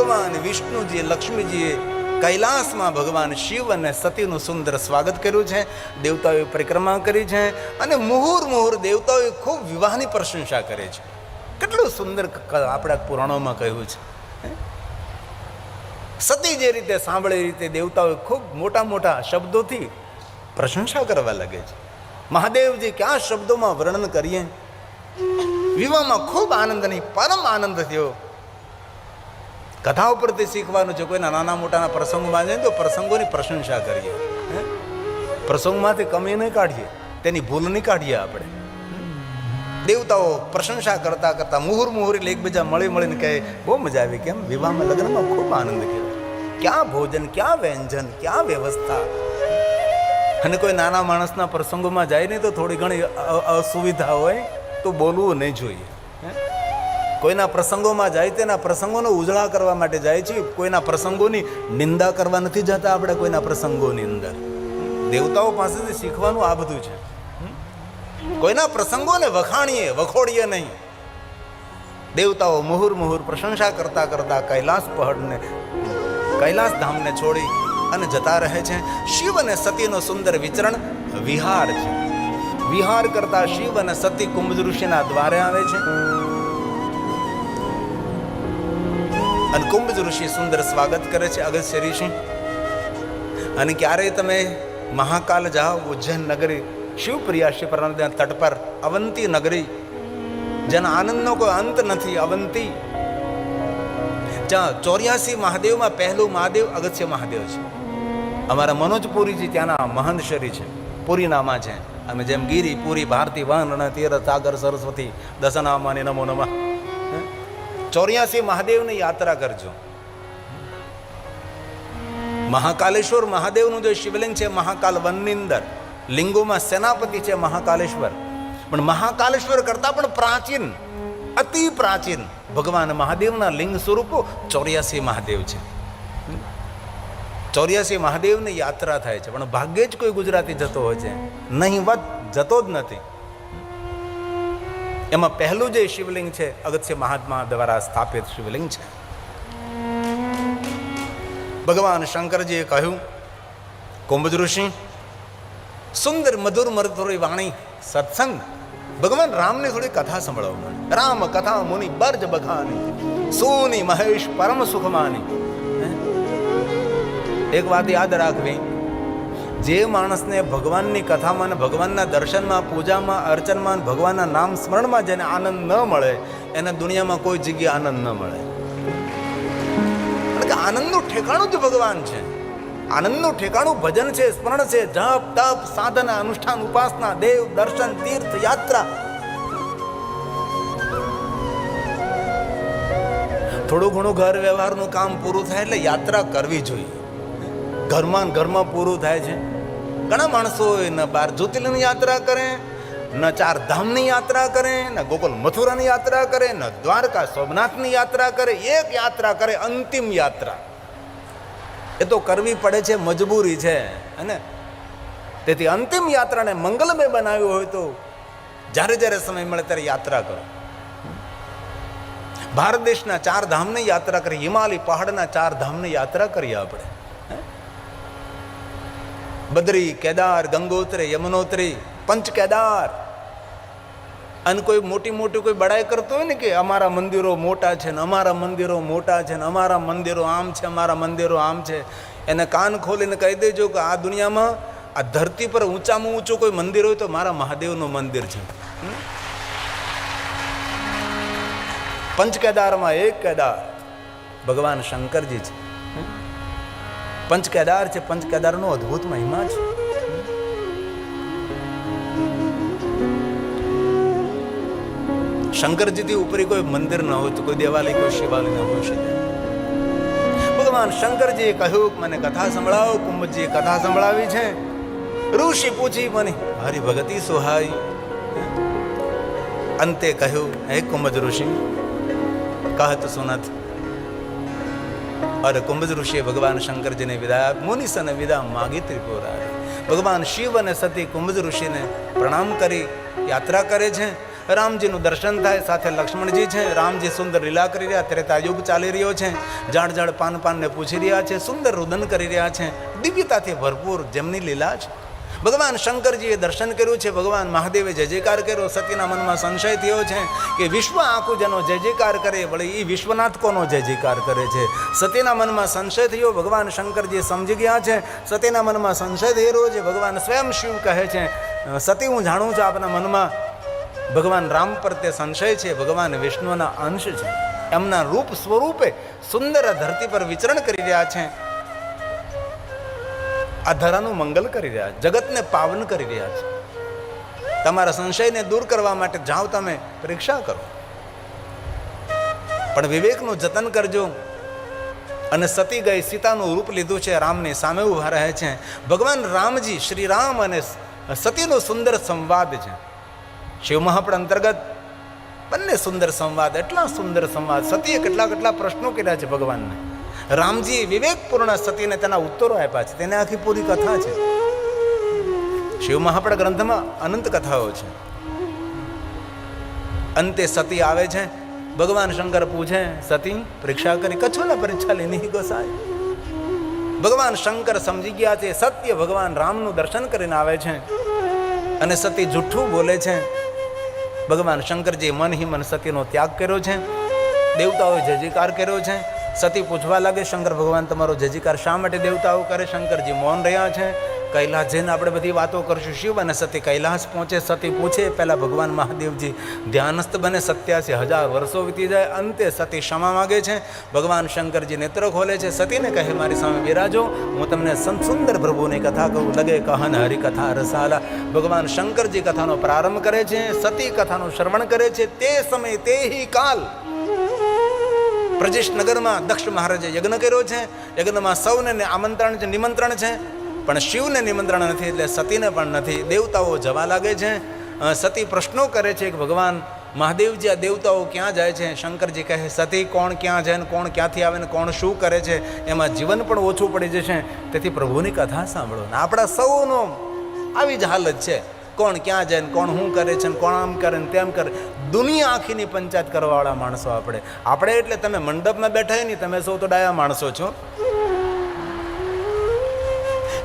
ભગવાન વિષ્ણુજીએ, લક્ષ્મીજીએ કૈલાસમાં ભગવાન શિવ અને સતીનું સુંદર સ્વાગત કર્યું છે. દેવતાઓએ પરિક્રમા કરી છે અને મુહુર્ દેવતાઓએ ખૂબ વિવાહની પ્રશંસા કરે છે. કેટલું સુંદર આપણા પુરાણોમાં કહ્યું છે. સતી જે રીતે સાંભળે એ રીતે દેવતાઓએ ખૂબ મોટા મોટા શબ્દોથી પ્રશંસા કરવા લાગે છે. મહાદેવજી કયા શબ્દોમાં વર્ણન કરીએ. વિવાહમાં ખૂબ આનંદ નહીં, પરમ આનંદ થયો. કથા ઉપરથી શીખવાનું છે. કોઈના નાના મોટાના પ્રસંગોમાં જાય તો પ્રસંગોની પ્રશંસા કરીએ. પ્રસંગમાંથી કમી નહીં કાઢીએ, તેની ભૂલ નહીં કાઢીએ. આપણે દેવતાઓ પ્રશંસા કરતા કરતા મુહુર્ એકબીજા મળીને કહે બહુ મજા આવી. કેમ? વિવાહમાં લગ્નમાં ખૂબ આનંદ કર્યો. ક્યાં ભોજન, ક્યાં વ્યંજન, ક્યાં વ્યવસ્થા. અને કોઈ નાના માણસના પ્રસંગોમાં જાય ને તો થોડી ઘણી અસુવિધા હોય તો બોલવું નહીં જોઈએ. કોઈના પ્રસંગોમાં જાય તેના પ્રસંગોનો ઉજળા કરવા માટે જાય છે. કોઈના પ્રસંગોની નિંદા કરવા નથી જતા આપણે. કોઈના પ્રસંગોની અંદર દેવતાઓ પાસેથી શીખવાનું આ બધું છે. કોઈના પ્રસંગોને વખાણીએ, વખોડીએ નહીં. દેવતાઓ મુહુર્ પ્રશંસા કરતા કરતા કૈલાસ ધામને છોડી અને જતા રહે છે. શિવ અને સતીનો સુંદર વિચરણ વિહાર છે. વિહાર કરતા શિવ અને સતી કુંભજ ઋષિના દ્વારે આવે છે અને કુંભજ ઋષિ સુંદર સ્વાગત કરે છે. અગસ્ત્ય ઋષિ, અને ક્યારેય તમે મહાકાલ જાઓ, ઉજ્જૈન નગરી, શિવપ્રિયા શિવપ્રણના તટ પર અવંતી નગરી, જેના આનંદનો કોઈ અંત નથી. અવંતી, જ્યાં 84 મહાદેવમાં પહેલું મહાદેવ અગસ્ત્ય મહાદેવ છે. અમારા મનોજપુરીજી ત્યાંના મહંત શરી છે, પુરીનામાં છે. અમે જેમ ગીરી, પુરી, ભારતી, વન, તીર્થ, સાગર, સરસ્વતી, દશનામાની નમો નમઃ. 84 મહાદેવની યાત્રા કરજો. મહાકાલેશ્વર મહાદેવનું જે શિવલિંગ છે મહાકાલ વનની અંદર, લિંગોમાં સેનાપતિ છે મહાકાલેશ્વર. પણ મહાકાલેશ્વર કરતા પણ પ્રાચીન, અતિ પ્રાચીન ભગવાન મહાદેવના લિંગ સ્વરૂપો 84 મહાદેવ છે. 84 મહાદેવની યાત્રા થાય છે. પણ ભાગ્યે જ કોઈ ગુજરાતી જતો હોય છે, નહીંવત જતો જ નથી. એમાં પહેલું જે શિવલિંગ છે અગસ્ત્ય મહાત્મા દ્વારા સ્થાપિત શિવલિંગ છે. ભગવાન શંકરજીએ કહ્યું, કુંભજ ઋષિ, સુંદર મધુર મધુરી વાણી સત્સંગ. ભગવાન રામની થોડી કથા સંભળાવો. રામ કથા મુનિ બર્જ બખાની, સોની મહેશ પરમ સુખમાની. એક વાત યાદ રાખવી, જે માણસને ભગવાનની કથામાં, ભગવાનના દર્શનમાં, પૂજામાં, અર્ચનમાં, ભગવાનના નામ સ્મરણમાં જેને આનંદ ન મળે એને દુનિયામાં કોઈ જગ્યાએ આનંદ ન મળે. કારણ કે આનંદનું ઠેકાણું જ ભગવાન છે. આનંદનું ઠેકાણું ભજન છે, સ્મરણ છે, જપ, તપ, સાધના, અનુષ્ઠાન, ઉપાસના, દેવ દર્શન, તીર્થ યાત્રા. થોડું ઘણું ઘર વ્યવહારનું કામ પૂરું થાય એટલે યાત્રા કરવી જોઈએ. ઘરમાં પૂરું થાય છે. ઘણા માણસો ન 12 જ્યોતિર્લિંગની યાત્રા કરે, ન 4 ધામની યાત્રા કરે, ન ગોકુલ મથુરાની યાત્રા કરે, ન દ્વારકા સોમનાથની યાત્રા કરે. એક યાત્રા કરે, અંતિમ યાત્રા. એ તો કરવી પડે છે, મજબૂરી છે. અને તેથી અંતિમ યાત્રાને મંગલમય બનાવ્યું હોય તો જ્યારે જ્યારે સમય મળે ત્યારે યાત્રા કરો. ભારત દેશના 4 ધામની યાત્રા કરી, હિમાલય પહાડના 4 ધામની યાત્રા કરીએ આપણે. બદ્રી, કેદાર, ગંગોત્રી, યમનોત્રી, પંચ કેદાર. અને કોઈ મોટી કોઈ બડાઈ કરતો હોય ને કે અમારા મંદિરો મોટા છે ને, અમારા મંદિરો મોટા છે ને, અમારા મંદિરો આમ છે, અમારા મંદિરો આમ છે, એને કાન ખોલીને કહી દેજો કે આ દુનિયામાં, આ ધરતી પર ઊંચામાં ઊંચું કોઈ મંદિર હોય તો મારા મહાદેવનું મંદિર છે. પંચ કેદારમાં એક કેદાર ભગવાન શંકરજી છે. પંચ કેદાર છે. પંચ કેદારનો અદ્ભુત મહિમા છે. શંકરજીથી ઉપરી કોઈ મંદિર ન હોય તો કોઈ દેવાલય, કોઈ શિવાલય ન હોઈ શકે. ભગવાન શંકરજીએ કહ્યું કે મને કથા સંભળાવો. કુંભજીએ કથા સંભળાવી છે. ઋષિ પૂછી મને હરિભગતી સુહાઈ. અંતે કહ્યું, હે કુંભજ ઋષિ, કહત સુનત. અરે કુંભજ ઋષિએ ભગવાન શંકરજીને વિદાય, મુનિસને વિદા માગી ત્રિપુરારી. ભગવાન શિવ અને સતી કુંભજ ઋષિને પ્રણામ કરી યાત્રા કરે છે રામજીનું દર્શન થાય, સાથે લક્ષ્મણજી છે. રામજી સુંદર લીલા કરી રહ્યા, ત્રેતાયુગ ચાલી રહ્યો છે. જાણ જાણ પાન પાનને પૂછી રહ્યા છે, સુંદર રુદન કરી રહ્યા છે, દિવ્યતાથી ભરપૂર જેમની લીલા છે. ભગવાન શંકરજીએ દર્શન કર્યું છે. ભગવાન મહાદેવે જય જયકાર કર્યો. સતીના મનમાં સંશય થયો છે કે વિશ્વ આખું જેનો જય જયકાર કરે, વળી એ વિશ્વનાથ કોનો જય જયકાર કરે છે. સતીના મનમાં સંશય થયો. ભગવાન શંકરજી સમજી ગયા છે. સતીના મનમાં સંશય થઈ રહ્યો છે. ભગવાન સ્વયં શિવ કહે છે, સતી હું જાણું છું આપના મનમાં ભગવાન રામ પર તે સંશય છે. ભગવાન વિષ્ણુના અંશ છે. એમના રૂપ સ્વરૂપે સુંદર ધરતી પર વિચરણ કરી રહ્યા છે. આ ધરાનું મંગલ કરી રહ્યા છે, જગતને પાવન કરી રહ્યા છે. તમારા સંશયને દૂર કરવા માટે જાઓ, તમે પરીક્ષા કરો, પણ વિવેકનું જતન કરજો. અને સતી ગઈ, સીતાનું રૂપ લીધું છે, રામની સામે ઉભા રહે છે. ભગવાન રામજી, શ્રી રામ અને સતીનો સુંદર સંવાદ છે. શિવ મહાપડ અંતર્ગત બંને સુંદર સંવાદ, એટલા સુંદર સંવાદ. સતીએ કેટલા પ્રશ્નો કર્યા છે ભગવાનને. રામજી વિવેકપૂર્ણ સતીને તેના ઉત્તરો આપ્યા છે. તેને આખી પૂરી કથા છે. શિવ મહાપડ ગ્રંથમાં અનંત કથાઓ છે. અંતે સતી આવે છે. ભગવાન શંકર પૂછે, સતી પરીક્ષા કરી, કછોલા પરીક્ષા લેની ગોસાય. ભગવાન શંકર સમજી ગયા છે સત્ય. ભગવાન રામનું દર્શન કરીને આવે છે અને સતી જૂઠું બોલે છે. ભગવાન શંકરજી મન હિ મન સતીનો ત્યાગ કર્યો છે. દેવતાઓએ જય જયકાર કર્યો છે. સતી પૂછવા લાગે, શંકર ભગવાન તમારો જય જયકાર શા માટે દેવતાઓ કરે? શંકરજી મૌન રહ્યા છે. કૈલાસ જઈને આપણે બધી વાતો કરશું. શિવ અને સતી કૈલાસ પહોંચે. સતી પૂછે, પહેલાં ભગવાન મહાદેવજી ધ્યાનસ્થ બને. 87,000 વર્ષો વીતી જાય. અંતે સતી ક્ષમા માગે છે. ભગવાન શંકરજી નેત્ર ખોલે છે. સતીને કહે, મારી સામે બિરાજો, હું તમને સુંદર પ્રભુની કથા કહું. લગે કહન હરિકથા રસાલા. ભગવાન શંકરજી કથાનો પ્રારંભ કરે છે. સતી કથાનું શ્રવણ કરે છે. તે સમય તે હિ કાલ પ્રજેશ નગરમાં દક્ષ મહારાજે યજ્ઞ કર્યો છે. યજ્ઞમાં સૌને આમંત્રણ છે, નિમંત્રણ છે, પણ શિવને નિમંત્રણ નથી, એટલે સતીને પણ નથી. દેવતાઓ જવા લાગે છે. સતી પ્રશ્નો કરે છે કે ભગવાન મહાદેવજી, આ દેવતાઓ ક્યાં જાય છે? શંકરજી કહે, સતી કોણ ક્યાં જાય ને કોણ ક્યાંથી આવે ને કોણ શું કરે છે, એમાં જીવન પણ ઓછું પડી જશે. તેથી પ્રભુની કથા સાંભળો. ને આપણા સૌનો આવી જ હાલત છે. કોણ ક્યાં જાય ને કોણ શું કરે છે ને કોણ આમ કરે ને તેમ કરે. દુનિયા આખીની પંચાયત કરવાવાળા માણસો આપણે એટલે તમે મંડપમાં બેઠા નહીં, તમે સૌ તો ડાયા માણસો છો.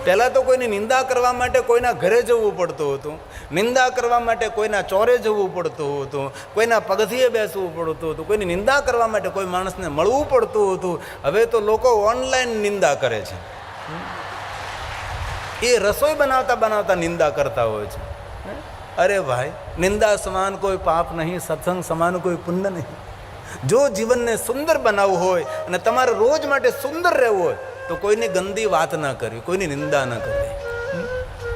પહેલાં તો કોઈની નિંદા કરવા માટે કોઈના ઘરે જવું પડતું હતું. નિંદા કરવા માટે કોઈના ચોરે જવું પડતું હતું. કોઈના પગથિયે બેસવું પડતું હતું. કોઈની નિંદા કરવા માટે કોઈ માણસને મળવું પડતું હતું. હવે તો લોકો ઓનલાઈન નિંદા કરે છે. એ રસોઈ બનાવતા નિંદા કરતા હોય છે. અરે ભાઈ, નિંદા સમાન કોઈ પાપ નહીં, સત્સંગ સમાન કોઈ પુણ્ય નહીં. જો જીવનને સુંદર બનાવવું હોય અને તમારે રોજ માટે સુંદર રહેવું હોય તો કોઈની ગંદી વાત ના કરવી, કોઈની નિંદા ન કરવી.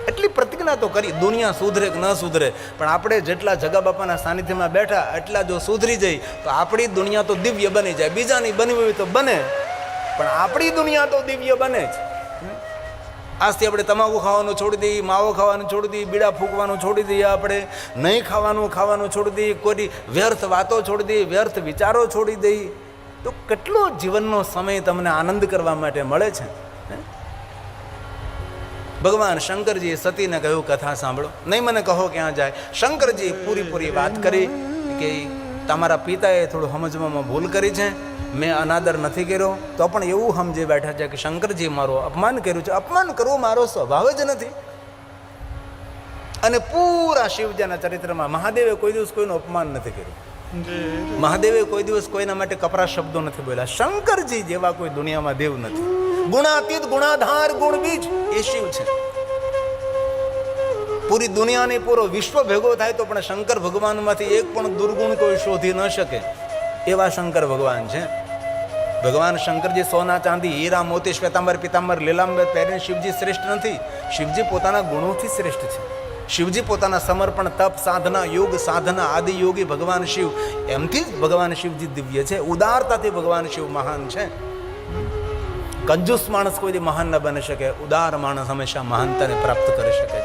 એટલી પ્રતિજ્ઞા તો કરી. દુનિયા સુધરે કે ન સુધરે, પણ આપણે જેટલા જગા બાપાના સાનિધ્યમાં બેઠા એટલા જો સુધરી જાય તો આપણી દુનિયા તો દિવ્ય બની જાય. બીજાની બનવી હોય તો બને, પણ આપણી દુનિયા તો દિવ્ય બને જ. આજથી આપણે તમાકુ ખાવાનું છોડી દઈએ, માવો ખાવાનું છોડી દઈએ, બીડા ફૂંકવાનું છોડી દઈએ, આપણે નહીં ખાવાનું છોડી દઈએ, કોઈ વ્યર્થ વાતો છોડી દઈએ, વ્યર્થ વિચારો છોડી દઈએ, તો કેટલો જીવનનો સમય તમને આનંદ કરવા માટે મળે છે. ભગવાન શંકરજીએ સતીને કહ્યું, કથા સાંભળો, નહીં મને કહો ક્યાં જાય. શંકરજી પૂરી વાત કરી કે તમારા પિતાએ થોડું સમજવામાં ભૂલ કરી છે, મેં અનાદર નથી કર્યો, તો પણ એવું સમજી બેઠા છે કે શંકરજી મારું અપમાન કર્યું છે. અપમાન કરવું મારો સ્વભાવ જ નથી. અને પૂરા શિવજીના ચરિત્રમાં મહાદેવે કોઈ દિવસ કોઈનું અપમાન નથી કર્યું. મહાદેવે કોઈ દિવસ કોઈના માટે કપરા શબ્દો નથી બોલ્યા. શંકરજી જેવા કોઈ દુનિયામાં દેવ નથી. ગુણાતીત, ગુણાધાર, ગુણબીજ એ શિવ છે. પૂરી દુનિયાની પૂરો વિશ્વ ભેગો થાય તો પણ શંકર ભગવાનમાંથી એક પણ દુર્ગુણ કોઈ શોધી ન શકે એવા શંકર ભગવાન છે. ભગવાન શંકરજી સોના, ચાંદી, હીરા, મોતી, શ્વેતાંબર, પિતાંબર, લીલાંબર પહેરીને શિવજી શ્રેષ્ઠ નથી. શિવજી પોતાના ગુણોથી શ્રેષ્ઠ છે. શિવજી પોતાના સમર્પણ, તપ, સાધના, યોગ સાધના, આદિ યોગી ભગવાન શિવ, એમથી જ ભગવાન શિવજી દિવ્ય છે. ઉદારતાથી ભગવાન શિવ મહાન છે. કંજૂસ માણસ કોઈ મહાન ન બની શકે. ઉદાર માણસ હંમેશા મહાનતાને પ્રાપ્ત કરી શકે છે.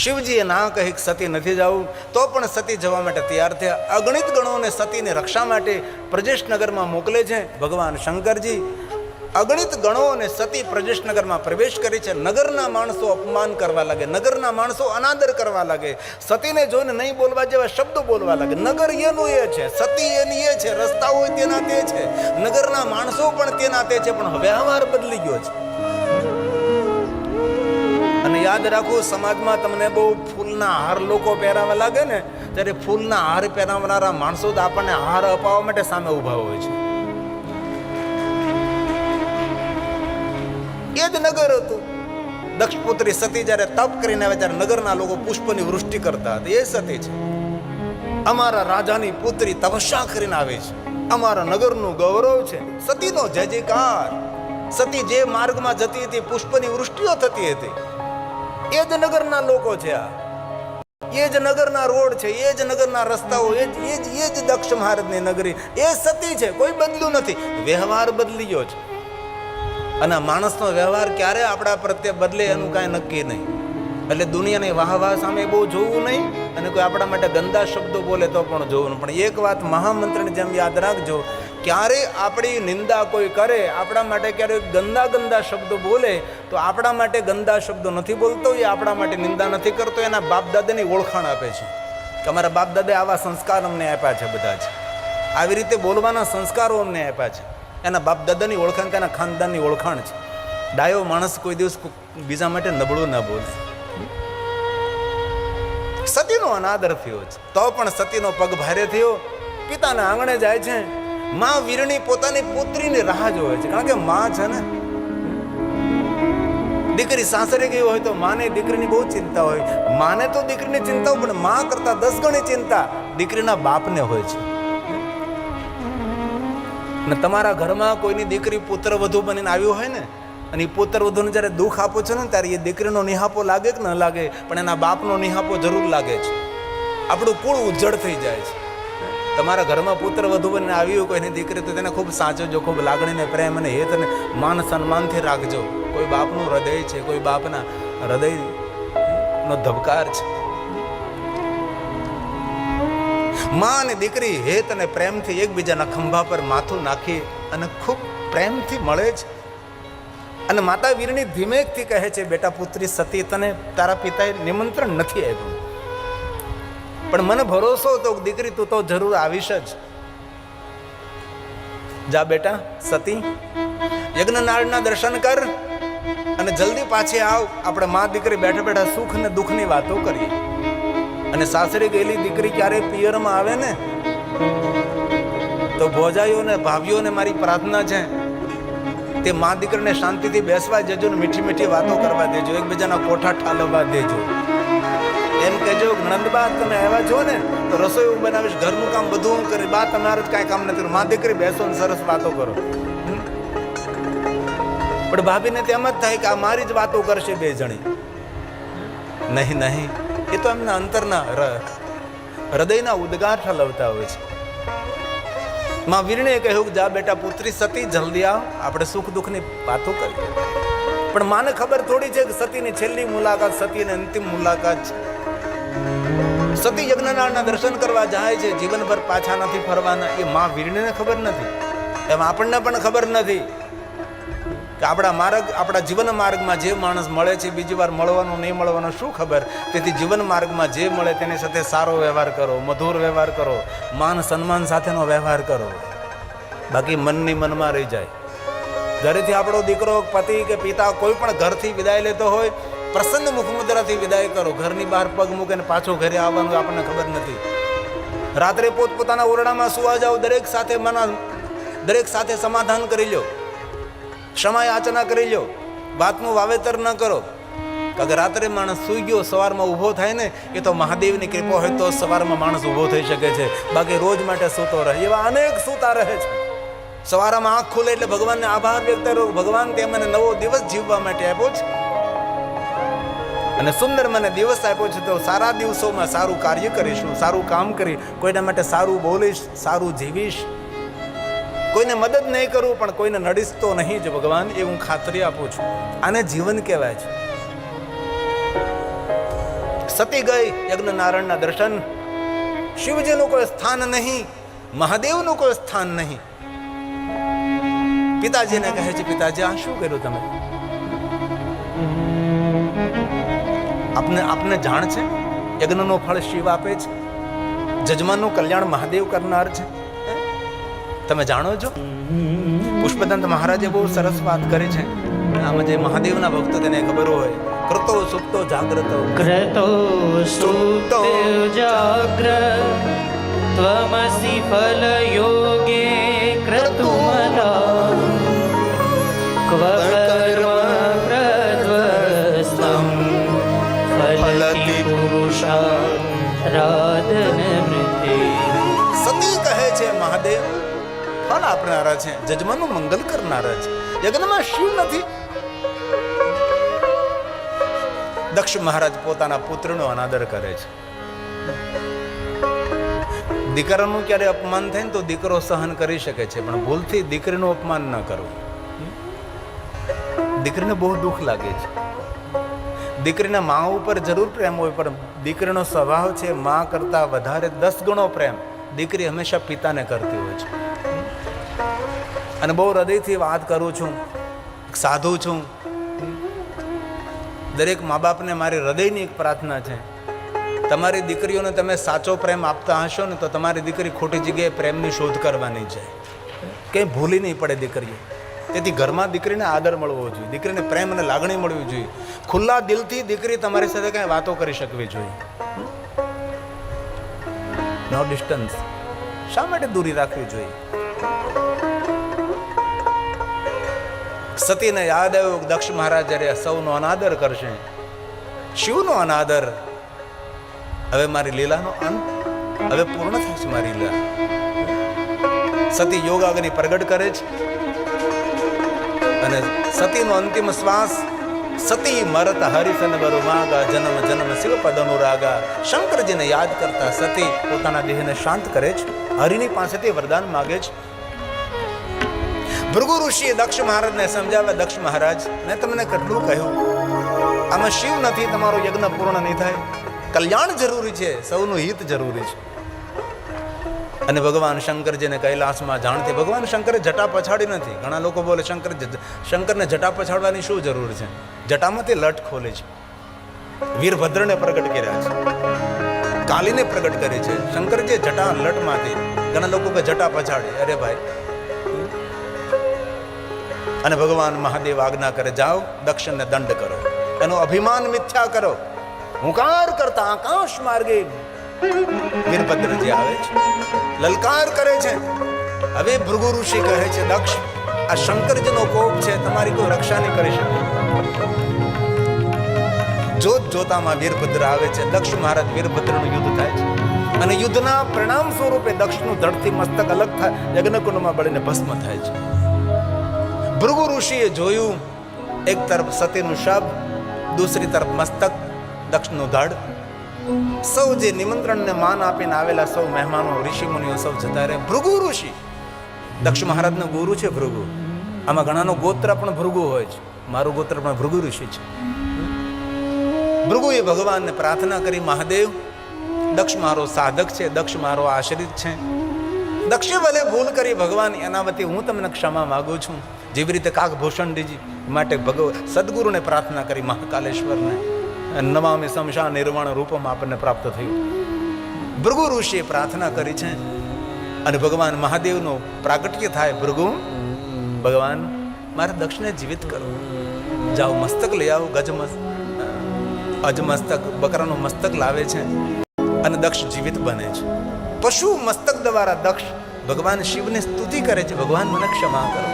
શિવજીએ ના કહી સતી નથી જવું, તો પણ સતી જવા માટે તૈયાર થયા. અગણિત ગણોને સતીની રક્ષા માટે પ્રજેશ નગરમાં મોકલે છે ભગવાન શંકરજી. અગણિત ગણો અને સતી પ્રજેશનગરમાં પ્રવેશ કરી છે. નગરના માણસો અપમાન કરવા લાગે, નગરના માણસો અનાદર કરવા લાગે, સતીને જોઈને નહીં બોલવા જેવા શબ્દો બોલવા લાગે. નગર એનું એ છે, સતી એની એ છે, રસ્તા હોય તેના તે છે, નગરના માણસો પણ તેના તે છે, પણ વ્યવહાર બદલી ગયો છે. અને યાદ રાખો, સમાજમાં તમને બહુ ફૂલના હાર લોકો પહેરાવા લાગે ને, ત્યારે ફૂલના હાર પહેરાવનારા માણસો તો આપણને હાર અપાવવા માટે સામે ઉભા હોય છે. એ જ નગર હતું. દક્ષપુત્રી સતી જ્યારે તપ કરીને આવે ત્યારે નગરના લોકો પુષ્પની વૃષ્ટિ કરતા હતા. એ સતી છે. અમારા રાજાની પુત્રી તપસ્યા કરીને આવે છે, અમારા નગરનું ગૌરવ છે. સતીનો જય જયકાર. સતી જે માર્ગમાં જતી હતી પુષ્પની વૃષ્ટિઓ થતી હતી. એ જ નગરના લોકો છે. આ એ જ નગરના રોડ છે, એ જ નગરના રસ્તાઓ, એ જ દક્ષ મહારાજની નગરી. એ સતી છે, કોઈ બદલ્યું નથી. વ્યવહાર બદલી ગયો છે. અને માણસનો વ્યવહાર ક્યારે આપણા પ્રત્યે બદલે એનું કાંઈ નક્કી નહીં. એટલે દુનિયાની વાહ સામે બહુ જોવું નહીં, અને કોઈ આપણા માટે ગંદા શબ્દો બોલે તો પણ જોવું. પણ એક વાત મહામંત્રની જેમ યાદ રાખજો, ક્યારે આપણી નિંદા કોઈ કરે, આપણા માટે ક્યારે ગંદા શબ્દો બોલે, તો આપણા માટે ગંદા શબ્દો નથી બોલતો, એ આપણા માટે નિંદા નથી કરતો, એના બાપ દાદાની ઓળખાણ આપે છે કે અમારા બાપ દાદાએ આવા સંસ્કાર અમને આપ્યા છે. બધા જ આવી રીતે બોલવાના સંસ્કારો અમને આપ્યા છે. એના બાપ દાદાની ઓળખાણ, તેના ખાનદાનની ઓળખાણ છે. ડાયો માણસ કોઈ દિવસ બીજા માટે નબળું ના બોલે. સતીનો અનાદર થયો છે, તો પણ સતીનો પગ ભારે થયો. પિતાના આંગણે જાય છે. માં વીરણી પોતાની પુત્રીની રાહ જોવે છે, કારણ કે માં છે ને, દીકરી સાસરે ગઈ હોય તો માને દીકરીની બહુ ચિંતા હોય. માને તો દીકરીની ચિંતા હોય, પણ માં કરતા 10 ગણી ચિંતા દીકરીના બાપને હોય છે. અને તમારા ઘરમાં કોઈની દીકરી પુત્ર વધુ બનીને આવ્યું હોય ને, અને એ પુત્ર વધુને જ્યારે દુઃખ આપો છો ને, ત્યારે એ દીકરીનો નિહાપો લાગે કે ન લાગે, પણ એના બાપનો નિહાપો જરૂર લાગે છે. આપણું કુળ ઉજ્જડ થઈ જાય છે. તમારા ઘરમાં પુત્ર વધુ બનીને આવ્યું કોઈની દીકરી, તો તેને ખૂબ સાચવજો, ખૂબ લાગણીને, પ્રેમ અને હેત અને માન સન્માનથી રાખજો. કોઈ બાપનું હૃદય છે, કોઈ બાપના હૃદયનો ધબકાર છે. માં અને દીકરી હેત અને પ્રેમથી એકબીજાના ખંભા પર માથું નાખી અને ખૂબ પ્રેમથી મળે છે. અને માતા વીરણી ધીમેકથી કહે છે, બેટા પુત્રી સતી, તને તારા પિતાએ નિમંત્રણ નથી આપ્યું, પણ મને ભરોસો હતો દીકરી તું તો જરૂર આવીશ જ. જા બેટા સતી, યજ્ઞનાળના દર્શન કર અને જલ્દી પાછી આવ. આપણે મા દીકરી બેઠા બેઠા સુખ અને દુઃખની વાતો કરીએ. અને સાસરે ગયેલી દીકરી ક્યારે પિયરમાં આવે ને, તો ભોજાઈઓને ભાભીઓને મારી પ્રાર્થના છે, તે મા દીકરીને શાંતિથી બેસવા દેજો ને મીઠી મીઠી વાતો કરવા દેજો, એકબીજાના કોઠા ઠાલવવા દેજો. એમ કહેજો, નંદબા તમે આવ્યા છો ને, તો રસોઈ હું બનાવીશ, ઘરનું કામ બધું હું કરીશ, બા તમારે જ કાંઈ કામ નથી. મા દીકરી બેસો ને સરસ વાતો કરો. પણ ભાભીને તેમ જ થાય કે આ મારી જ વાતો કરશે બે જણી. નહીં, એ તો એમના અંતરના હૃદયના ઉદ્ગાર ઠલવતા હોય છે. માં વીરણીએ કહ્યું કે જા બેટા પુત્રી સતી, જલ્દી આવ, આપણે સુખ દુઃખની વાતો કરીએ. પણ માને ખબર થોડી છે કે સતીની છેલ્લી મુલાકાત, સતીની અંતિમ મુલાકાત છે. સતી યજ્ઞનાળના દર્શન કરવા જાય છે, જીવનભર પાછા નથી ફરવાના. એ માં વીરણીને ખબર નથી, એમ આપણને પણ ખબર નથી કે આપણા જીવન માર્ગમાં જે માણસ મળે છે, બીજી વાર મળવાનો નહીં મળવાનો શું ખબર. તેથી જીવન માર્ગમાં જે મળે તેની સાથે સારો વ્યવહાર કરો, મધુર વ્યવહાર કરો, માન સન્માન સાથેનો વ્યવહાર કરો. બાકી મનની મનમાં રહી જાય. ઘરેથી આપણો દીકરો, પતિ કે પિતા કોઈ પણ ઘરથી વિદાય લેતો હોય, પ્રસન્ન મુખમુદ્રાથી વિદાય કરો. ઘરની બહાર પગ મૂકીને પાછો ઘરે આવવાનું આપણને ખબર નથી. રાત્રે પોતપોતાના ઓરડામાં સુવા જાઓ, દરેક સાથે સમાધાન કરી લો, ક્ષમા યાચના કરી લો, વાતનું વાવેતર ન કરો. કારણ કે રાત્રે માણસ સૂઈ ગયો, સવારમાં ઊભો થાય ને, એ તો મહાદેવની કૃપા હોય તો સવારમાં માણસ ઊભો થઈ શકે છે. બાકી રોજ માટે સૂતો રહે, એવા અનેક સૂતા રહે છે. સવારમાં આંખ ખુલે એટલે ભગવાનને આભાર વ્યક્ત કરો, ભગવાન તે મને નવો દિવસ જીવવા માટે આપ્યો છે, અને સુંદર મને દિવસ આપ્યો છે, તો સારા દિવસોમાં સારું કાર્ય કરીશું, સારું કામ કરી, કોઈના માટે સારું બોલીશ, સારું જીવીશ. કોઈને મદદ નહીં કરું, પણ કોઈને નડીશ તો નહીં જ ભગવાન, એ હું ખાતરી આપું છું. આને જીવન કહેવાય છે. સતી ગઈ યજ્ઞનારાયણના દર્શન. શિવજીનું કોઈ સ્થાન નહીં, મહાદેવનું કોઈ સ્થાન નહીં. પિતાજીને કહે છે, પિતાજી આ શું કર્યું તમે? આપને જાણ છે યજ્ઞનો ફળ શિવ આપે છે, જજમાનનું કલ્યાણ મહાદેવ કરનાર છે, તમે જાણો છો? પુષ્પદંત મહારાજે બહુ સરસ વાત કરી છે. આમાં જે મહાદેવના ભક્તો તેને ખબર હોય, કૃતો સુપ્તો જાગ્રતો, ક્રતો સુપ્તો જાગ્રત ત્વમસી ફલ યોગે ક્રતુમલા ક્વ કર્મ પ્રદ્વસ્તમ ફલતિ પુરુષારાધન મૃતે. સતી કહે છે મહાદેવ ફળ આપનારા છે, જજમાનનું મંગલ કરનારા છે, યજ્ઞમાં શિવ નથી. દક્ષ મહારાજ પોતાના પુત્રનો અનાદર કરે છે. દીકરાનું ક્યારે અપમાન થાય ને તો દીકરો સહન કરી શકે છે, પણ ભૂલથી દીકરીનું અપમાન ન કરવું. દીકરીને બહુ દુઃખ લાગે છે. દીકરીના મા ઉપર જરૂર પ્રેમ હોય, પણ દીકરીનો સ્વભાવ છે મા કરતા વધારે 10 ગણો પ્રેમ દીકરી હંમેશા પિતાને કરતી હોય છે. અને બહુ હૃદયથી વાત કરું છું, સાધુ છું. દરેક મા બાપને મારી હૃદયની એક પ્રાર્થના છે, તમારી દીકરીઓને તમે સાચો પ્રેમ આપતા હશો ને તો તમારી દીકરી ખોટી જગ્યાએ પ્રેમની શોધ કરવાની છે, કંઈ ભૂલી નહીં પડે દીકરીઓ. તેથી ઘરમાં દીકરીને આદર મળવો જોઈએ, દીકરીને પ્રેમ અને લાગણી મળવી જોઈએ. ખુલ્લા દિલથી દીકરી તમારી સાથે કંઈ વાતો કરી શકવી જોઈએ. નો ડિસ્ટન્સ. શા માટે દૂરી રાખવી જોઈએ? સતીને યાદ આવ્યું દક્ષ મહારાજ જ્યારે સૌનો અનાદર કરશે, શિવનો અનાદર, હવે મારી લીલાનો અંત, હવે પૂર્ણ થશે મારી લીલા. સતી યોગાગ્નિ પ્રગટ કરે છે અને સતીનો અંતિમ શ્વાસ, સતી મરત હરિસન વરુ માગા જન્મ જન્મ શિવ પદ અનુરાગા. શંકરજીને યાદ કરતા સતી પોતાના દેહને શાંત કરે છે, હરિની પાસેથી વરદાન માગે છે. ભૃગુ ઋષિએ દક્ષ મહારાજને સમજાવ્યા, દક્ષ મહારાજ મેં તમને કેટલું કહ્યું, આમાં શિવ નથી, તમારો યજ્ઞ પૂર્ણ નહીં થાય. કલ્યાણ જરૂરી છે, સૌનું હિત જરૂરી છે. અને ભગવાન શંકરજીને કૈલાસમાં જાણથી ભગવાન શંકરે જટા પછાડી નથી. ઘણા લોકો બોલે શંકરને જટા પછાડવાની શું જરૂર છે? જટામાંથી લટ ખોલે છે. વીરભદ્રને પ્રગટ કર્યા છે, કાલીને પ્રગટ કરી છે. શંકરજી જટા લટમાંથી. ઘણા લોકો કે જટા પછાડે, અરે ભાઈ. અને ભગવાન મહાદેવ આજ્ઞા કરે, જાઓ દક્ષને દંડ કરો, એનો અભિમાન મિથ્યા કરો. હુંકાર કરતા આકાશ માર્ગે વીરભદ્રજી આવે છે, લલકાર કરે છે. હવે ભૃગુ ઋષિ કહે છે, દક્ષ આ શંકરજીનો કોપ છે, તમારી કોઈ રક્ષા નહીં કરી શકે. જોત જોતામાં વીરભદ્ર આવે છે. દક્ષ મહારાજ વીરભદ્રનું યુદ્ધ થાય છે અને યુદ્ધના પરિણામ સ્વરૂપે દક્ષનું ધડથી મસ્તક અલગ થાય, યજ્ઞકુંડમાં બળીને ભસ્મ થાય છે. ભૃગુ ઋષિએ જોયું, એક તરફ સતીનું શબ, દૂસરી તરફ મસ્તક, દક્ષનું ધડ. સૌ જે નિમંત્રણને માન આપીને આવેલા સૌ મહેમાનો, ઋષિ મુનિઓ સૌ જતા રહે. ભૃગુ ઋષિ, દક્ષ મહારાજનો ગુરુ છે ભૃગુ. આમાં ઘણાનો ગોત્ર પણ ભૃગુ હોય છે, મારું ગોત્ર પણ ભૃગુ ઋષિ છે. ભૃગુએ ભગવાનને પ્રાર્થના કરી, મહાદેવ દક્ષ મારો સાધક છે, દક્ષ મારો આશ્રિત છે. દક્ષે ભલે ભૂલ કરી, ભગવાન એના વતી હું તમને ક્ષમા માગું છું. જેવી રીતે કાકભૂષણજી માટે સદગુરુને પ્રાર્થના કરી, મહાકાલેશ્વરને, નમામિ સમશા નિર્વાણ રૂપમાં આપણને પ્રાપ્ત થયું. ભૃગુ ઋષિએ પ્રાર્થના કરી છે અને ભગવાન મહાદેવનો પ્રાગટ્ય થાય. ભૃગુ, ભગવાન મારે દક્ષને જીવિત કરો, જાઓ મસ્તક લઈ આવો. અજમસ્તક બકરાનું મસ્તક લાવે છે અને દક્ષ જીવિત બને છે. પશુ મસ્તક દ્વારા દક્ષ ભગવાન શિવને સ્તુતિ કરે છે, ભગવાન મને ક્ષમા કરો.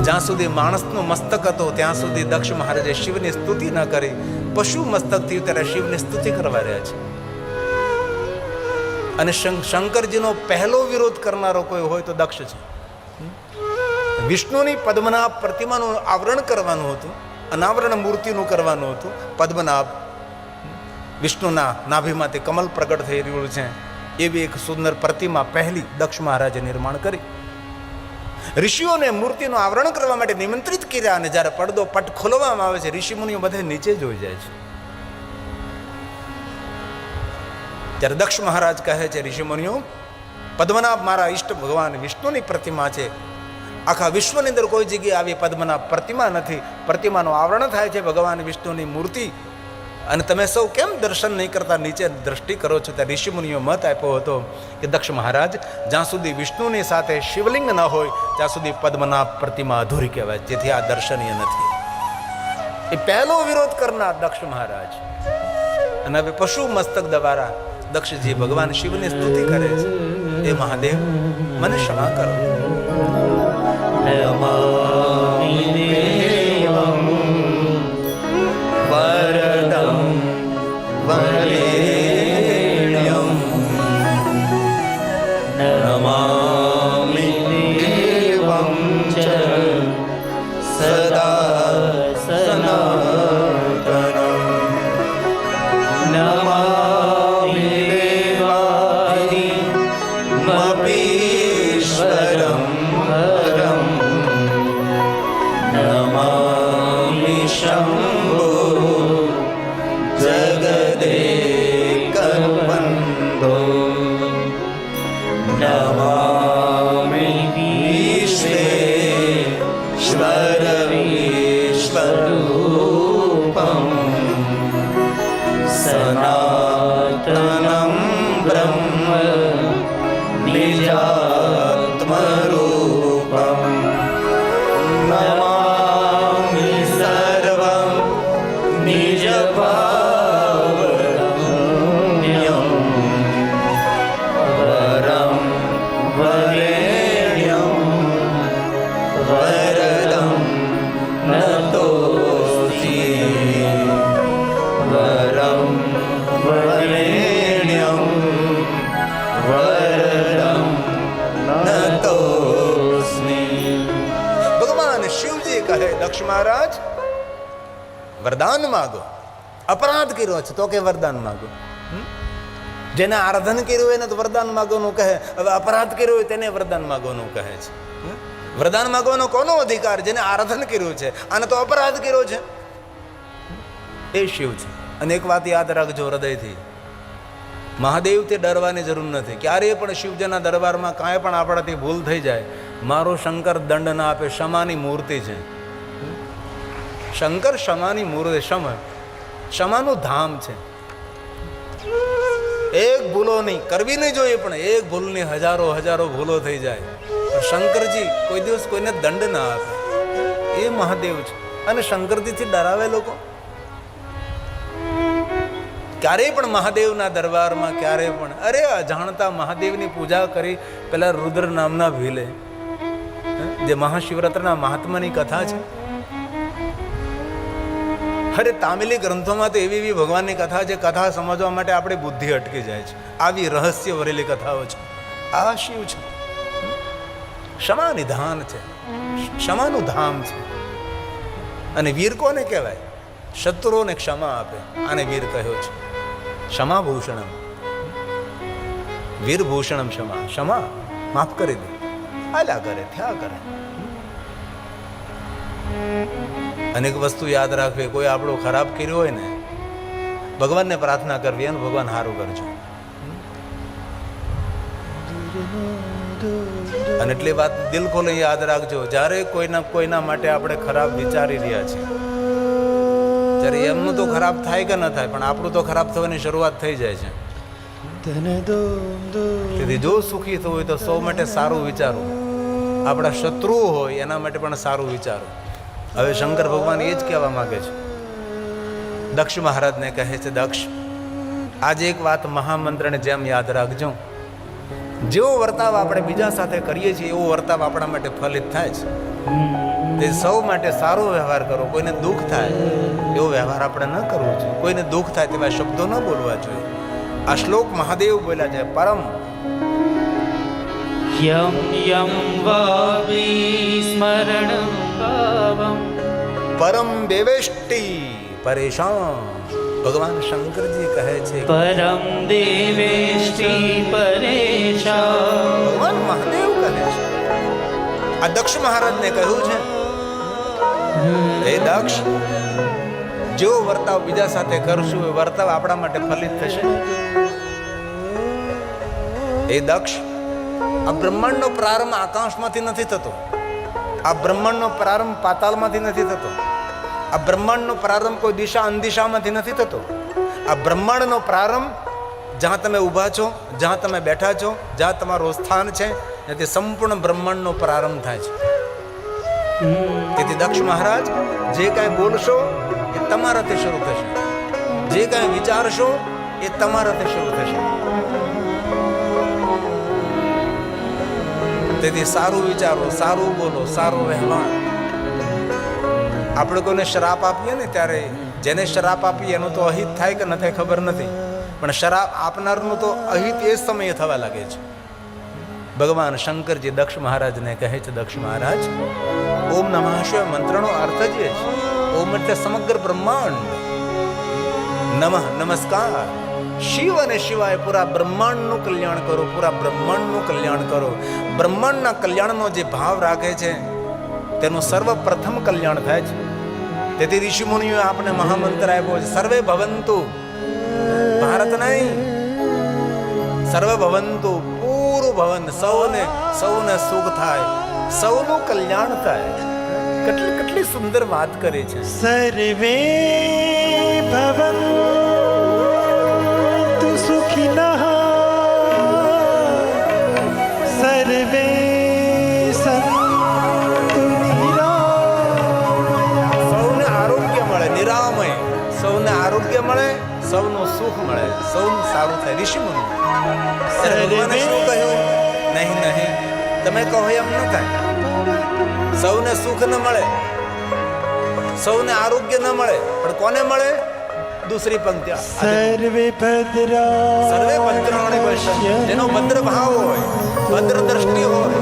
જ્યાં સુધી માણસનું મસ્તક હતો ત્યાં સુધી દક્ષ મહારાજે શિવની સ્તુતિ ન કરી. પશુ મસ્તક થયું ત્યારે શિવની સ્તુતિ કરવા રહ્યા છે. અને શંકરજીનો પહેલો વિરોધ કરનારો કોઈ હોય તો દક્ષ છે. વિષ્ણુની પદ્મનાભ પ્રતિમાનું આવરણ કરવાનું હતું, અનાવરણ મૂર્તિનું કરવાનું હતું. પદ્મનાભ વિષ્ણુના નાભીમાંથી કમલ પ્રગટ થઈ રહ્યું છે એવી એક સુંદર પ્રતિમા પહેલી દક્ષ મહારાજે નિર્માણ કરી. ઋષિઓને મૂર્તિનું આવરણ કરવા માટે નિમંત્રિત કર્યા અને જ્યારે પટ ખોલવામાં આવે છે, ઋષિ મુનિઓ બધા નીચે જોઈ જાય છે. ત્યારે દક્ષ મહારાજ કહે છે, ઋષિ મુનિઓ પદ્મનાભ મારા ઈષ્ટ ભગવાન વિષ્ણુની પ્રતિમા છે. આખા વિશ્વની અંદર કોઈ જગ્યાએ આવી પદ્મનાભ પ્રતિમા નથી. પ્રતિમાનું આવરણ થાય છે ભગવાન વિષ્ણુની મૂર્તિ. અને તમે સૌ કેમ દર્શન નહીં કરતા, નીચે દ્રષ્ટિ કરો છો? ત્યાં ઋષિમુનિઓ મત આપ્યો હતો કે દક્ષ મહારાજ, જ્યાં સુધી વિષ્ણુની સાથે શિવલિંગ ન હોય ત્યાં સુધી પદ્મનાભ પ્રતિમા અધૂરી કહેવાય, જેથી આ દર્શનીય નથી. એ પહેલો વિરોધ કરનાર દક્ષ મહારાજ. અને હવે પશુ મસ્તક દ્વારા દક્ષજી ભગવાન શિવની સ્તુતિ કરે છે. એ મહાદેવ, મને ક્ષમા કરો. નમામિ દેવં વરદં વરેણ્યં નમામિ દેવં ચ સદા સનાતનં નમામિ દેવાદિમપીશ્વરં હરં નમામિ શંભો જગદેકવંદો નમામિ વિશ્વેશ્વર વિશ્વરૂપં સનાતનં બ્રહ્મ નિજાત્મરૂપં નમામિ સર્વં નિજભાવગમ્યં વરં વરેણ્યં વરદં નતોસ્મી વરં વરેણ્યં વરદં નતોસ્મી. ભગવાન શિવજી કહે, દક્ષ મહારાજ, વરદાન માગો. અપરાધ કર્યો છે તો કે વરદાન માગો. જેને આરાધન કર્યું એને તો વરદાન માગવાનું કહે. હવે અપરાધ કર્યો હોય તેને વરદાન માગવાનું કહે છે. વરદાન માગવાનો કોનો અધિકાર? જેને આરાધન કર્યું છે. આને તો અપરાધ કર્યો છે. એ શિવ છે. અને એક વાત યાદ રાખજો હૃદયથી, મહાદેવથી ડરવાની જરૂર નથી. ક્યારેય પણ શિવજીના દરબારમાં કાંઈ પણ આપણાથી ભૂલ થઈ જાય, મારો શંકર દંડ ના આપે. ક્ષમાની મૂર્તિ છે શંકર, ક્ષમાની મૂર્તિ. ક્ષમાનું ધામ છે. એક ભૂલો નહીં કરવી નહીં જોઈએ, પણ એક ભૂલની હજારો હજારો ભૂલો થઈ જાય. શંકરજી કોઈ દિવસ કોઈને દંડ ના આપે. એ મહાદેવ છે. અને શંકરજીથી ડરાવે લોકો. ક્યારેય પણ મહાદેવના દરબારમાં ક્યારેય પણ અરે અજાણતા મહાદેવની પૂજા કરી પેલા રુદ્ર નામના ભીલે, જે મહાશિવરાત્રના મહાત્માની કથા છે. અરે તામિલી ગ્રંથોમાં તો એવી એવી ભગવાનની કથા છે, કથા સમજવા માટે આપણી બુદ્ધિ અટકી જાય છે. આવી રહસ્ય ભરેલી કથાઓ છે. આ શિવ છે. ક્ષમા નિધાન છે, ક્ષમાનું ધામ છે. અને વીર કોને કહેવાય? શત્રુઓને ક્ષમા આપે. આને વીર કહ્યો છે. ક્ષમા ભૂષણમ, વીર ભૂષણમ ક્ષમા. ક્ષમા માફ કરી દે, હાલ્યા કરે, થયા કરે. અનેક વસ્તુ યાદ રાખવી. કોઈ આપણું ખરાબ કર્યું હોય ને, ભગવાનને પ્રાર્થના કરવી, અને ભગવાન સારું કરજો. અને એટલી વાત દિલ ખોલે યાદ રાખજો, જ્યારે કોઈના માટે આપણે ખરાબ વિચારી રહ્યા છીએ, ત્યારે એમનું તો ખરાબ થાય કે ન થાય, પણ આપણું તો ખરાબ થવાની શરૂઆત થઈ જાય છે. તેથી જો સુખી થવું હોય તો સૌ માટે સારું વિચારવું. આપણા શત્રુઓ હોય એના માટે પણ સારું વિચારો. હવે શંકર ભગવાન એ જ કહેવા માંગે છે. દક્ષ મહારાજને કહે છે, દક્ષ, આજે એક વાત મહામંત્રને જેમ યાદ રાખજો. જેવો વર્તાવ આપણે બીજા સાથે કરીએ છીએ એવો વર્તાવ આપણા માટે ફલિત થાય છે. તે સૌ માટે સારો વ્યવહાર કરો. કોઈને દુઃખ થાય એવો વ્યવહાર આપણે ન કરવો જોઈએ. કોઈને દુઃખ થાય તેવા શબ્દો ન બોલવા જોઈએ. આ શ્લોક મહાદેવ બોલ્યા છે. પરમ યમ યમ વાવિસ્મરણં ભાવં પરમ દેવેષ્ટિ પરેશાન. ભગવાન શંકરજી કહે છે, પરમ દેવેષ્ટિ પરેશાન. ભગવાન મહાદેવ કહે છે. આ દક્ષ મહારાજને કહ્યું છે, હે દક્ષ, જેવો વર્તાવ બીજા સાથે કરશું એ વર્તાવ આપણા માટે ફલિત થશે. એ દક્ષ, આ બ્રહ્માંડનો પ્રારંભ આકાશમાંથી નથી થતો, આ બ્રહ્માંડનો પ્રારંભ પાતાળમાંથી નથી થતો, આ બ્રહ્માંડનો પ્રારંભ કોઈ દિશા અંદિશામાંથી નથી થતો. આ બ્રહ્માંડનો પ્રારંભ જ્યાં તમે ઊભા છો, જ્યાં તમે બેઠા છો, જ્યાં તમારું સ્થાન છે, ત્યાંથી સંપૂર્ણ બ્રહ્માંડનો પ્રારંભ થાય છે. તેથી દક્ષ મહારાજ જે કાંઈ બોલશો એ તમારાથી શરૂ થશે, જે કાંઈ વિચારશો એ તમારાથી શરૂ થશે. તેથી સારું વિચારો, સારું બોલો, સારો વ્યવહાર. આપણે કોઈને શ્રાપ આપીએ ને ત્યારે જેને શ્રાપ આપીએ એનું તો અહિત થાય કે ન થાય ખબર નથી, પણ શ્રાપ આપનારનું તો અહિત એ સમયે થવા લાગે છે. ભગવાન શંકરજી દક્ષ મહારાજને કહે છે, દક્ષ મહારાજ ઓમ નમઃ શિવાય મંત્રનો અર્થ જ એ છે. ઓમ એટલે સમગ્ર બ્રહ્માંડ, નમઃ નમસ્કાર, શિવ અને શિવાય પૂરા બ્રહ્માંડનું કલ્યાણ કરો, પૂરા બ્રહ્માંડનું કલ્યાણ કરો. બ્રહ્માંડના કલ્યાણનો જે ભાવ રાખે છે તેનું સર્વપ્રથમ કલ્યાણ થાય છે. તેથી ઋષિમુનિઓએ આપણે મહામંત્ર આપ્યો છે, સર્વે ભવંતુ, ભારત નહીં, સર્વે ભવંતુ, પૂરું ભવન, સૌને સુખ થાય, સૌનું કલ્યાણ થાય. કેટલી સુંદર વાત કરે છે. સર્વે ભવન્તુ સુખિનઃ સર્વે સંતુ નિરામયા. સૌને આરોગ્ય મળે, નિરામય, સૌને આરોગ્ય મળે, સૌનું સુખ મળે, સૌનું સારું થાય. ઋષિમુનિ ભગવાને શું કહ્યું? નહીં નહીં, તમે કહો એમ ન થાય. સૌને સુખ ન મળે, સૌને આરોગ્ય ન મળે, પણ કોને મળે? દૂસરી પંક્તિ, સર્વે ભદ્રા, સર્વે ભદ્રાણી પશ્યન્તુ, જેનો ભદ્ર ભાવ હોય, ભદ્ર દ્રષ્ટિ હોય,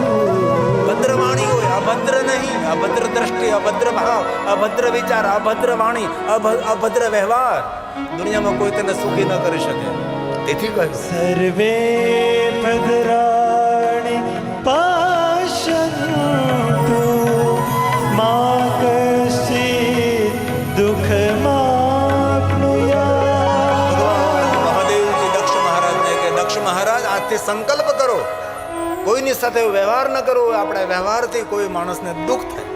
ભદ્ર વાણી હોય, અભદ્ર નહીં, અભદ્ર દ્રષ્ટિ, અભદ્ર ભાવ, અભદ્ર વિચાર, અભદ્ર વાણી, અભદ્ર વ્યવહાર, દુનિયામાં કોઈ તેને સુખી ન કરી શકે. તેથી કહ્યું સર્વે ભદ્રાણી પશ્યન્તુ મા કશ્ચિદ દુઃખમાપ્નુયાત. ભગવાન મહાદેવજી દક્ષ મહારાજને કે દક્ષ મહારાજ આજથી સંકલ્પ કરો, કોઈની સાથે વ્યવહાર ન કરો, આપણા વ્યવહારથી કોઈ માણસને દુઃખ થાય.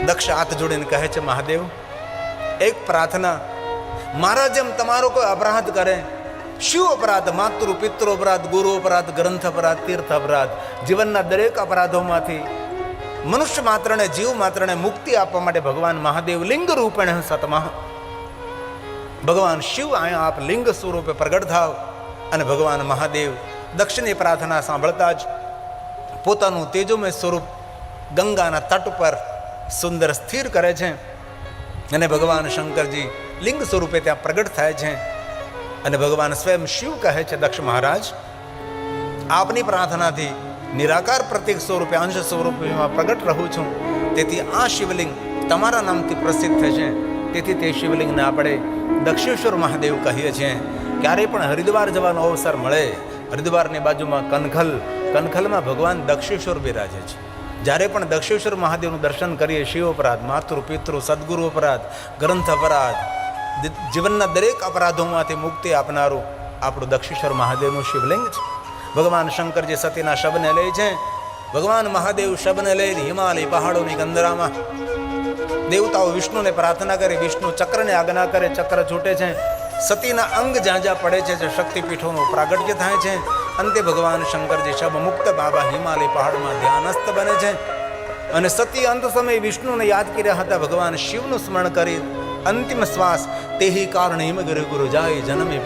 દક્ષ હાથ જોડીને કહે છે, મહાદેવ એક પ્રાર્થના, મારા જેમ તમારો કોઈ અપરાધ કરે, શું અપરાધ? માતૃ પિતૃ અપરાધ, ગુરુ અપરાધ, ગ્રંથ અપરાધ, તીર્થ અપરાધ, જીવનના દરેક અપરાધોમાંથી મનુષ્ય માત્રને, જીવ માત્રને મુક્તિ આપવા માટે ભગવાન મહાદેવ લિંગ રૂપેણ સતમઃ, ભગવાન શિવ અહીંયા આપ લિંગ સ્વરૂપે પ્રગટ થાવ. અને ભગવાન મહાદેવ દક્ષિણની પ્રાર્થના સાંભળતા જ પોતાનું તેજોમય સ્વરૂપ ગંગાના તટ પર સુંદર સ્થિર કરે છે. અને ભગવાન શંકરજી લિંગ સ્વરૂપે ત્યાં પ્રગટ થાય છે. અને ભગવાન સ્વયં શિવ કહે છે, દક્ષ મહારાજ આપની પ્રાર્થનાથી નિરાકાર પ્રતીક સ્વરૂપે, અંશ સ્વરૂપે પ્રગટ રહું છું, તેથી આ શિવલિંગ તમારા નામથી પ્રસિદ્ધ થશે. તેથી તે શિવલિંગને આપણે દક્ષેશ્વર મહાદેવ કહીએ છીએ. ક્યારેય પણ હરિદ્વાર જવાનો અવસર મળે, હરિદ્વારની બાજુમાં કનખલમાં ભગવાન દક્ષેશ્વર બિરાજે છે. જ્યારે પણ દક્ષેશ્વર મહાદેવનું દર્શન કરીએ, શિવ અપરાધ, માતૃ પિતૃ, સદગુરુ અપરાધ, ગ્રંથ અપરાધ, જીવનના દરેક અપરાધોમાંથી મુક્તિ આપનારું આપણું દક્ષેશ્વર મહાદેવનું શિવલિંગ છે. ભગવાન શંકરજી સતીના શબને લે છે, ભગવાન મહાદેવ શબને લઈ હિમાલય પહાડોની કંદરામાં દેવતાઓ વિષ્ણુને પ્રાર્થના કરે, વિષ્ણુ ચક્રને આજ્ઞા કરે, ચક્ર છૂટે છે. સતીના અંગ જ્યાં જ્યાં પડે છે તે શક્તિપીઠોનું પ્રાગટ્ય થાય છે. અંતે ભગવાન શંકરજી શબ મુક્ત બાબા હિમાલય પહાડમાં ધ્યાનસ્થ બને છે. અને સતી અંત સમયે વિષ્ણુને યાદ કર્યા હતા, ભગવાન શિવનું સ્મરણ કરી અંતિમ શ્વાસ, તેહી કારણે હિમગિરી ગુરુ જાય જન્મે